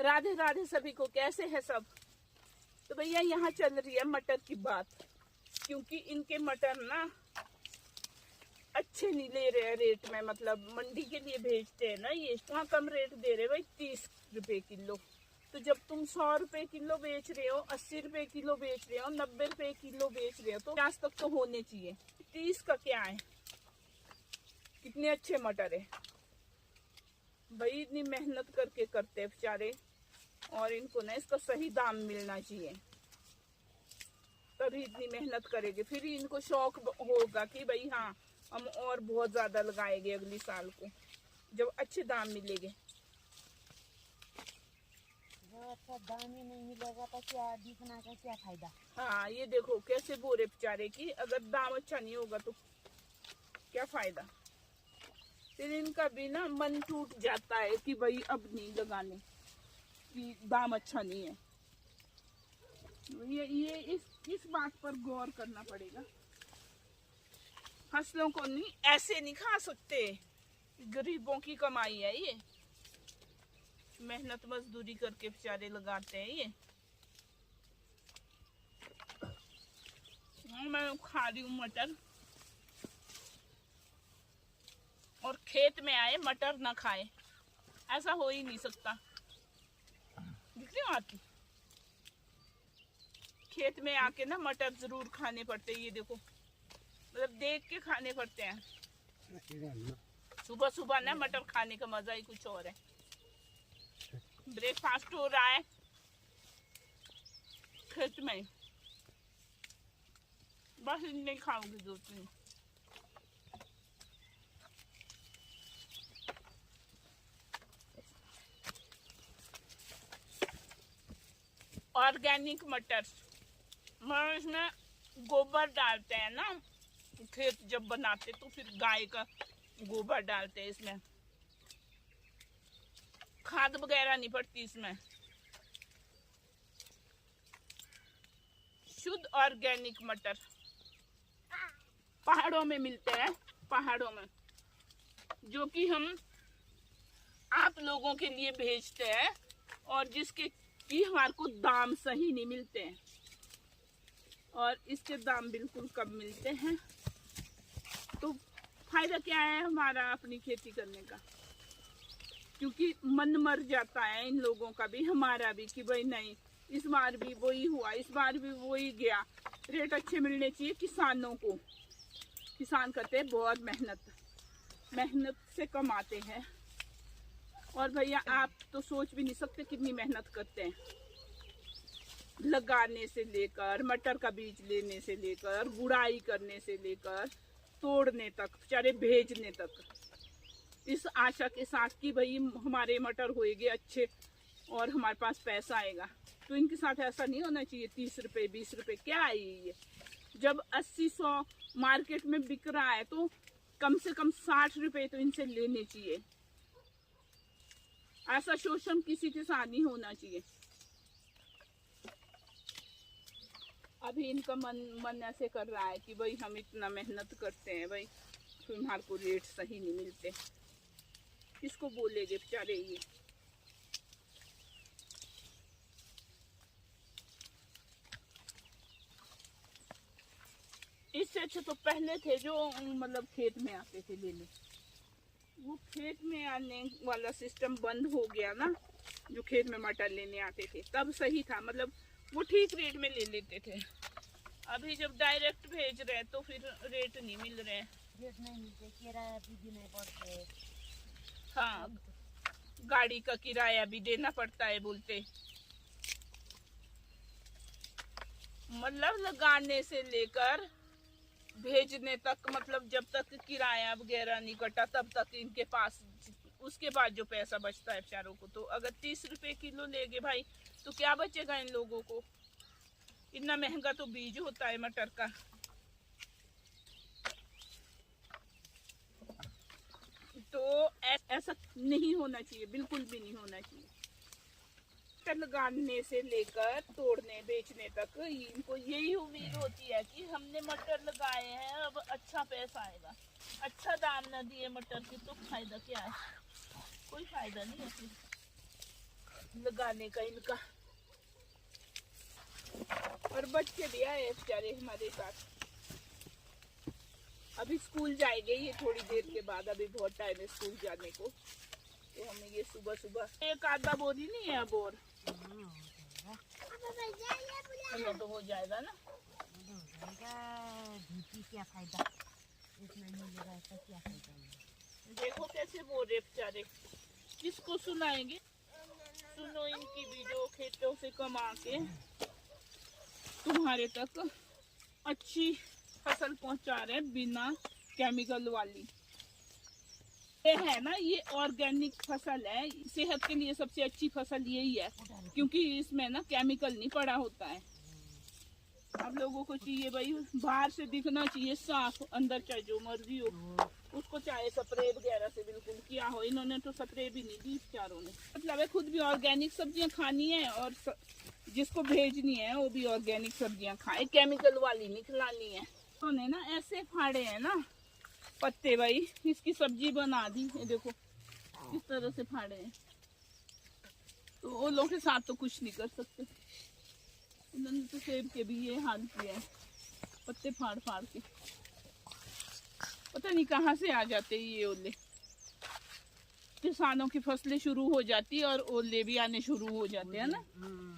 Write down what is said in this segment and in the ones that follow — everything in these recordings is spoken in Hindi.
राधे राधे सभी को, कैसे है सब। तो भैया यहाँ चल रही है मटर की बात, क्योंकि इनके मटर ना अच्छे नहीं ले रहे हैं रेट में, मतलब मंडी के लिए भेजते हैं ना, ये वहाँ कम रेट दे रहे भाई 30 रुपए किलो। तो जब तुम 100 रुपए किलो बेच रहे हो, 80 रुपए किलो बेच रहे हो, 90 रुपए किलो बेच रहे हो, तो 50 तक तो होने चाहिए। 30 का क्या है, कितने अच्छे मटर है भाई, इतनी मेहनत करके करते हैं बेचारे, और इनको ना इसका सही दाम मिलना चाहिए, तभी इतनी मेहनत करेंगे। फिर इनको शौक होगा कि भाई हाँ हम और बहुत ज्यादा लगाएंगे अगली साल को, जब अच्छे दाम मिलेंगे। अच्छा दाम ही नहीं मिलेगा तो क्या दिखना का क्या फायदा। हाँ ये देखो कैसे बोरे बेचारे कि अगर दाम अच्छा नहीं होगा तो क्या फायदा। फिर इनका भी ना मन टूट जाता है कि भाई अब नहीं लगाने, कि दाम अच्छा नहीं है। ये इस बात पर गौर करना पड़ेगा। फसलों को नहीं ऐसे नहीं खा सकते, गरीबों की कमाई है ये, मेहनत मजदूरी करके बेचारे लगाते हैं ये। मैं खा रही हूँ मटर, और खेत में आए मटर ना खाए, ऐसा हो ही नहीं सकता। दिख रही हो आपकी, खेत में आके ना मटर जरूर खाने पड़ते हैं, ये देखो मतलब देख के खाने पड़ते हैं। सुबह सुबह ना मटर खाने का मजा ही कुछ और है। ब्रेकफास्ट हो रहा है खेत में, बस इतने खाऊंगी 2-3। ऑर्गेनिक मटर, मतलब इसमें गोबर डालते हैं ना, खेत जब बनाते तो फिर गाय का गोबर डालते हैं इसमें, खाद वगैरह नहीं पड़ती इसमें। शुद्ध ऑर्गेनिक मटर पहाड़ों में मिलते हैं, पहाड़ों में, जो कि हम आप लोगों के लिए भेजते हैं, और जिसके कि हमारे को दाम सही नहीं मिलते हैं, और इसके दाम बिल्कुल कम मिलते हैं। तो फायदा क्या है हमारा अपनी खेती करने का, क्योंकि मन मर जाता है इन लोगों का भी, हमारा भी, कि भाई नहीं इस बार भी वही हुआ, इस बार भी वही गया। रेट अच्छे मिलने चाहिए किसानों को, किसान करते हैं बहुत मेहनत, मेहनत से कमाते हैं। और भैया आप तो सोच भी नहीं सकते कितनी मेहनत करते हैं, लगाने से लेकर, मटर का बीज लेने से लेकर, गुड़ाई करने से लेकर, तोड़ने तक, बेचारे भेजने तक, इस आशा के साथ कि भाई हमारे मटर होएंगे अच्छे और हमारे पास पैसा आएगा। तो इनके साथ ऐसा नहीं होना चाहिए। 30 रुपए 20 रुपए क्या है ये, जब 80-100 मार्केट में बिक रहा है तो कम से कम 60 रुपए तो इनसे लेने चाहिए। ऐसा शोषण किसी के साथ नहीं होना चाहिए। अभी इनका मन ऐसे कर रहा है कि भाई हम इतना मेहनत करते हैं भाई, फिर हमारे को रेट सही नहीं मिलते, किसको बोलेंगे बेचारे ये। इससे अच्छे तो पहले थे जो मतलब खेत में आते थे लेने, वो खेत में आने वाला सिस्टम बंद हो गया ना, जो खेत में मटर लेने आते थे तब सही था, मतलब वो ठीक रेट में ले लेते थे। अभी जब डायरेक्ट भेज रहे हैं तो फिर रेट नहीं मिल रहे हैं, रेट नहीं मिलते, किराया भी देना पड़ता है। हाँ गाड़ी का किराया भी देना पड़ता है बोलते, मतलब लगाने से लेकर भेजने तक, मतलब जब तक किराया वगैरह नहीं कटा तब तक इनके पास, उसके बाद जो पैसा बचता है बेचारों को। तो अगर 30 रुपए किलो लेंगे भाई तो क्या बचेगा इन लोगों को, इतना महंगा तो बीज होता है मटर का। तो ऐसा नहीं होना चाहिए, बिल्कुल भी नहीं होना चाहिए। मटर लगाने से लेकर तोड़ने बेचने तक इनको यही उम्मीद होती है कि हमने मटर लगाए हैं अब अच्छा पैसा आएगा। अच्छा दाम न दिए मटर के तो फायदा क्या है, कोई फायदा नहीं है। लगाने का इनका। और बच्चे भी आए बेचारे हमारे साथ। अभी स्कूल जाएंगे ये थोड़ी देर के बाद, अभी बहुत टाइम है स्कूल जाने को। तो हमें ये सुबह सुबह एक आधा बोरी नहीं है अब, और तो हो जाएगा ना। क्या फायदा, इतना मिलेगा इसका क्या फायदा। देखो कैसे बोल रहे बेचारे, किसको सुनाएंगे। सुनो इनकी भी, जो खेतों से कमा के तुम्हारे तक अच्छी फसल पहुंचा रहे हैं बिना केमिकल वाली। ये है ना, ये ऑर्गेनिक फसल है, सेहत के लिए सबसे अच्छी फसल यही है, क्योंकि इसमें ना केमिकल नहीं पड़ा होता है। आप लोगों को चाहिए भाई बाहर से दिखना चाहिए साफ, अंदर चाहे जो मर्जी हो उसको चाहे स्प्रे वगैरह से बिल्कुल किया हो। इन्होंने तो स्प्रे भी नहीं दी बेचारों ने। मतलब है खुद भी ऑर्गेनिक सब्जियां खानी है और जिसको भेजनी है वो भी ऑर्गेनिक सब्जियां खाए, केमिकल वाली नहीं खिलानी है। उन्होंने ना ऐसे फाड़े हैं ना पत्ते भाई, इसकी सब्जी बना दी। ये देखो इस तरह से फाड़े हैं, तो वो लोग के साथ तो कुछ नहीं कर सकते। उन्होंने तो सेब के भी ये हाल किया है, पत्ते फाड़ फाड़ के। पता नहीं कहाँ से आ जाते ये ओले। किसानों की फसलें शुरू हो जाती है और ओले भी आने शुरू हो जाते हैं ना।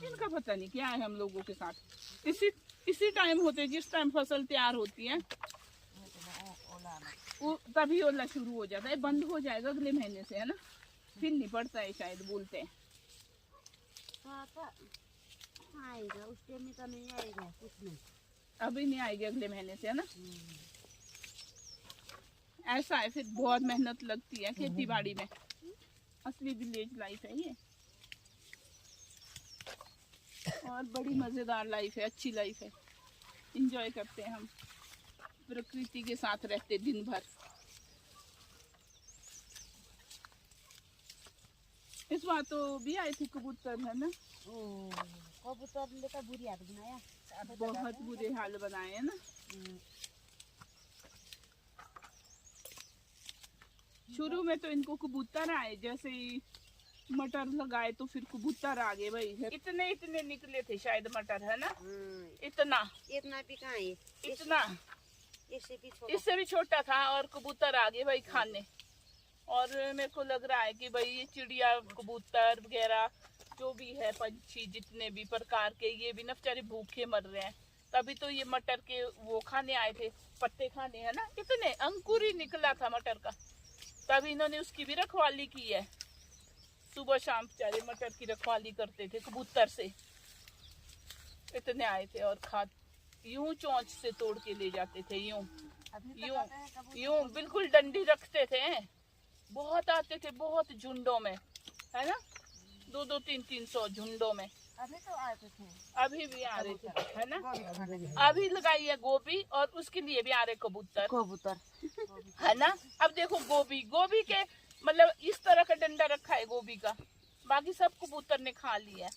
इनका पता नहीं क्या है हम लोगों के साथ। इसी टाइम होते, जिस टाइम फसल तैयार होती है वो तभी ओला शुरू हो जाता है। बंद हो जाएगा अगले महीने से, है ना, फिर नहीं पड़ता है शायद, बोलते हैं। आएगा उस टाइम में तो नहीं आएगा, कुछ नहीं अभी नहीं आएगी, अगले महीने से, है ना। ऐसा है, फिर बहुत मेहनत लगती है खेती बाड़ी में। असली विलेज लाइफ है ये, और बड़ी मजेदार लाइफ है, अच्छी लाइफ है। एंजॉय करते हैं हम, प्रकृति के साथ रहते दिन भर। इस बार तो भी आए थे कबूतर, है ना। कबूतर ने तो बुरी हालत बनाया, बहुत बुरे हाल बनाए हैं ना। शुरू में तो इनको कबूतर आए, जैसे ही मटर लगाए तो फिर कबूतर आ गए भाई। इतने इतने निकले थे शायद मटर, है ना। इतना भी कहाँ है, इतना इससे भी छोटा था, और कबूतर आ गए भाई खाने। और मेरे को लग रहा है कि भाई ये चिड़िया कबूतर वगैरह जो भी है, पंछी जितने भी प्रकार के, ये भी ना बेचारे भूखे मर रहे हैं। तभी तो ये मटर के वो खाने आए थे, पत्ते खाने, है ना। इतने अंकुर ही निकला था मटर का, तभी इन्होंने उसकी भी रखवाली की है। सुबह शाम बेचारे मटर की रखवाली करते थे कबूतर से। इतने आए थे और यूं चोंच से तोड़ के ले जाते थे, यूं यूं बिल्कुल डंडी रखते थे। बहुत आते थे, बहुत झुंडों में, है ना, 200 300 झुंडों में। अभी तो आते थे, अभी भी आ रहे थे, है ना। अभी लगाई है गोभी, और उसके लिए भी आ रहे कबूतर, है ना। अब देखो गोभी के मतलब इस तरह का डंडा रखा है गोभी का, बाकी सब कबूतर ने खा लिया।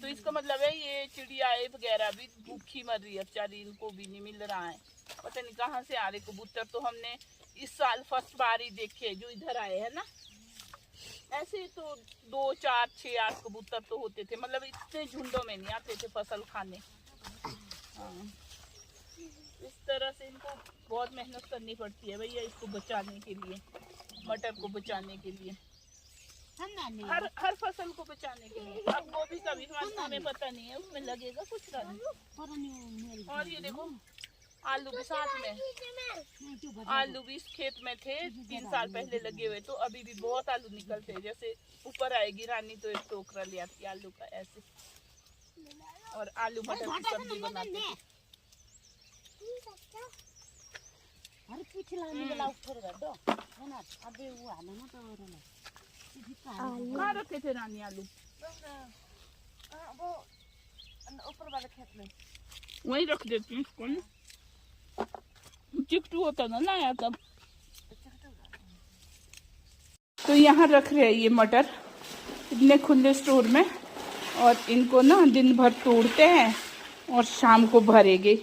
तो इसका मतलब है ये चिड़िया वगैरह भी भूखी मर रही है बेचारी, इनको भी नहीं मिल रहा है। पता नहीं कहाँ से आ रहे कबूतर। तो हमने इस साल फर्स्ट बार ही देखे जो इधर आए, है ना। ऐसे तो 2 4 6 8 कबूतर तो होते थे, मतलब इतने झुंडों में नहीं आते थे फसल खाने। हाँ, इस तरह से इनको बहुत मेहनत करनी पड़ती है भैया, इसको बचाने के लिए, मटर को बचाने के लिए, हर फसल को बचाने के लिए। अब गोभी का भी हमें पता नहीं है, उसमें लगेगा कुछ नहीं। और ये देखो आलू भी साथ में, आलू भी इस खेत में थे 3 साल पहले लगे हुए, तो अभी भी बहुत आलू निकलते हैं। जैसे ऊपर आएगी रानी तो एक टोकरा ले आती आलू का, ऐसे। और आलू मटर की सब्जी बनाते हैं। कहाँ रखे थे रानी आलू? ऊपर वाले खेत में वहीं रख देती हूँ इसको ना, चिकटू होता ना लाया तब। तो यहाँ रख रहे हैं ये मटर इतने खुले स्टोर में, और इनको ना दिन भर तोड़ते हैं और शाम को भरेंगे।